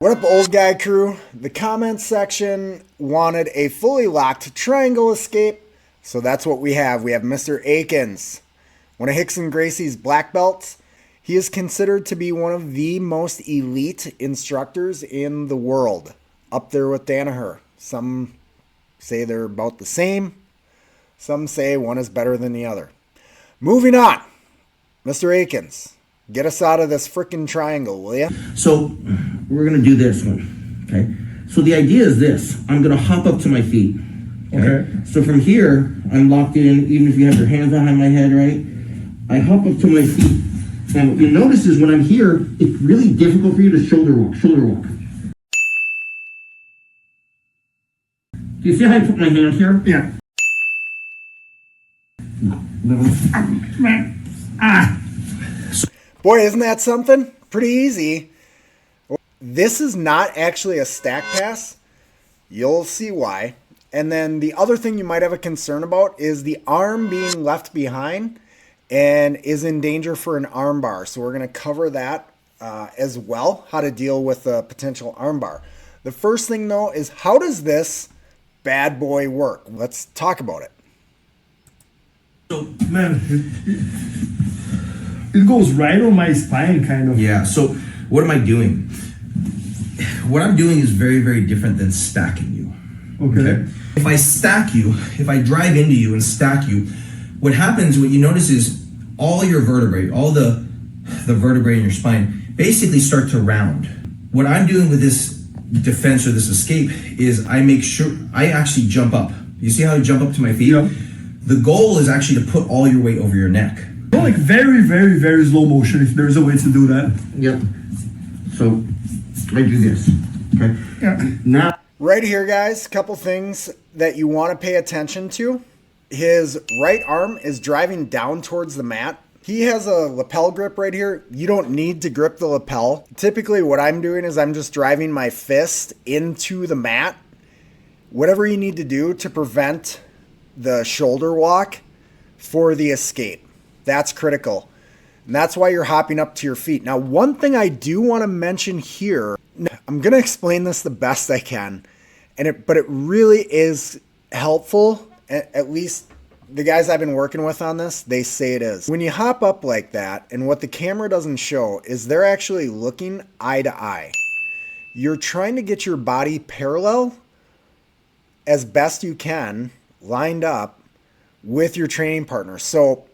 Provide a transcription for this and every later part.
What up, old guy crew? The comments section wanted a fully locked triangle escape, so that's what we have. We have Mr. Akins, one of Rickson Gracie's black belts. He is considered to be one of the most elite instructors in the world, up there with Danaher. Some say they're about the same. Some say one is better than the other. Moving on, Mr. Akins. Get us out of this frickin' triangle, will ya? So we're gonna do this one, okay? So the idea is this: I'm gonna hop up to my feet. Okay. So from here, I'm locked in. Even if you have your hands behind my head, right? I hop up to my feet, and what you notice is when I'm here, it's really difficult for you to shoulder walk. Shoulder walk. Do you see how I put my hand here? Yeah. Boy, isn't that something? Pretty easy. This is not actually a stack pass. You'll see why. And then the other thing you might have a concern about is the arm being left behind and is in danger for an armbar. So we're going to cover that as well, how to deal with a potential armbar. The first thing, though, is how does this bad boy work? Let's talk about it. So, man, it goes right on my spine, kind of. Yeah. So what am I doing? What I'm doing is very, very different than stacking you. Okay. If I stack you, if I drive into you and stack you, what happens, what you notice is all your vertebrae, all the vertebrae in your spine basically start to round. What I'm doing with this defense or this escape is I make sure I actually jump up. You see how I jump up to my feet? Yep. The goal is actually to put all your weight over your neck. Like very, very, very slow motion, if there's a way to do that. Yep. So I do this. Okay. Yeah. Now, Right here, guys, a couple things that you want to pay attention to. His right arm is driving down towards the mat. He has a lapel grip right here. You don't need to grip the lapel. Typically what I'm doing is I'm just driving my fist into the mat. Whatever you need to do to prevent the shoulder walk for the escape. That's critical. And that's why you're hopping up to your feet. Now, one thing I do want to mention here, I'm going to explain this the best I can, but it really is helpful. At least the guys I've been working with on this, they say it is. When you hop up like that, and what the camera doesn't show is they're actually looking eye to eye. You're trying to get your body parallel as best you can, lined up with your training partner. So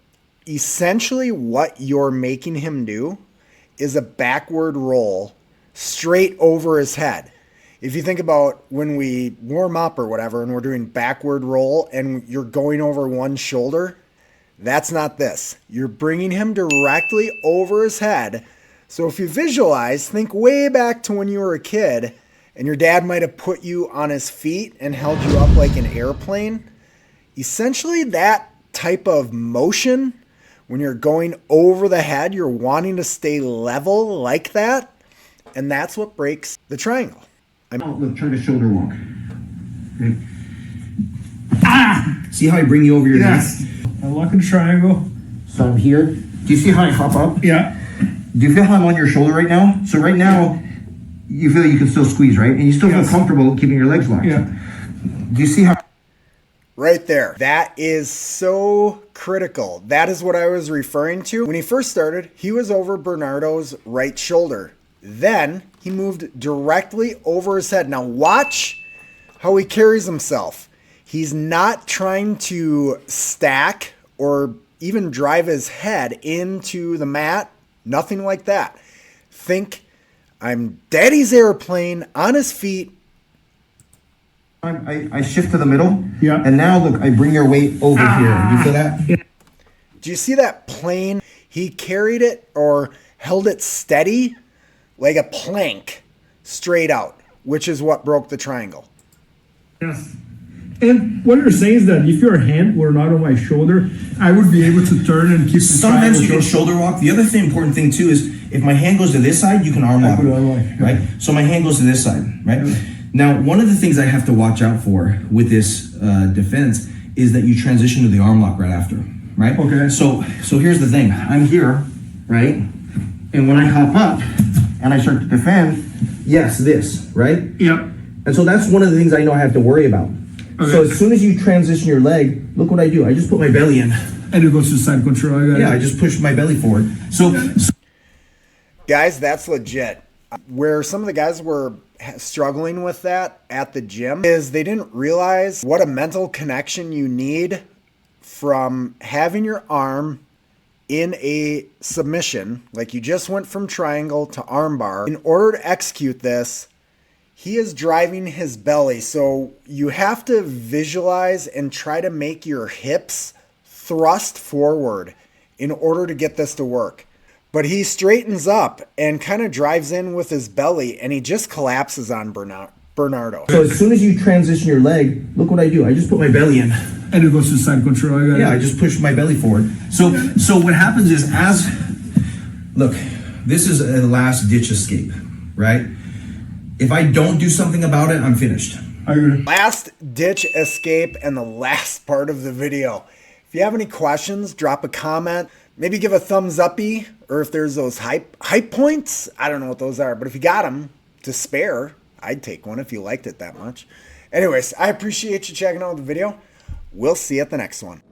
essentially what you're making him do is a backward roll straight over his head. If you think about when we warm up or whatever and we're doing backward roll and you're going over one shoulder, that's not this. You're bringing him directly over his head. So if you visualize, think way back to when you were a kid and your dad might have put you on his feet and held you up like an airplane. Essentially that type of motion, when you're going over the head, you're wanting to stay level like that, and that's what breaks the triangle. look, try to shoulder walk. Okay. See how I bring you over your Yes. knees? I lock in the triangle. So I'm here. Do you see how I hop up? Yeah. Do you feel how I'm on your shoulder right now? So right now, you feel you can still squeeze, right? And you still feel comfortable keeping your legs locked. Yeah. Do you see how? Right there. That is so critical. That is what I was referring to. When he first started, he was over Bernardo's right shoulder. Then he moved directly over his head. Now watch how he carries himself. He's not trying to stack or even drive his head into the mat. Nothing like that. Think I'm daddy's airplane on his feet. I shift to the middle. Yeah. And now look, I bring your weight over here. You feel that? Yeah. Do you see that plane? He carried it or held it steady like a plank straight out, which is what broke the triangle. Yes. And what you're saying is that if your hand were not on my shoulder, I would be able to turn and keep the Sometimes you can triangle. shoulder walk. The other thing, important thing too is if my hand goes to this side, you can arm walk, could arm walk, yeah. right? So my hand goes to this side, right? Yeah. Now, one of the things I have to watch out for with this defense is that you transition to the arm lock right after, right? Okay. So here's the thing. I'm here, right? And when I hop up and I start to defend, yes, this, right? Yep. And so that's one of the things I know I have to worry about. Okay. So as soon as you transition your leg, look what I do. I just put my belly in. And it goes to side control. I just push my belly forward. So Guys, that's legit. Where some of the guys were struggling with that at the gym is they didn't realize what a mental connection you need from having your arm in a submission, like you just went from triangle to armbar. In order to execute this, he is driving his belly. So you have to visualize and try to make your hips thrust forward in order to get this to work. But he straightens up and kind of drives in with his belly, and he just collapses on Bernardo. So as soon as you transition your leg, look what I do. I just put my belly in. And it goes to side control. I just push my belly forward. So what happens is look, this is a last ditch escape, right? If I don't do something about it, I'm finished. I agree. Last ditch escape and the last part of the video. If you have any questions, drop a comment. Maybe give a thumbs uppy, or if there's those hype points, I don't know what those are, but if you got them to spare, I'd take one if you liked it that much. Anyways, I appreciate you checking out the video. We'll see you at the next one.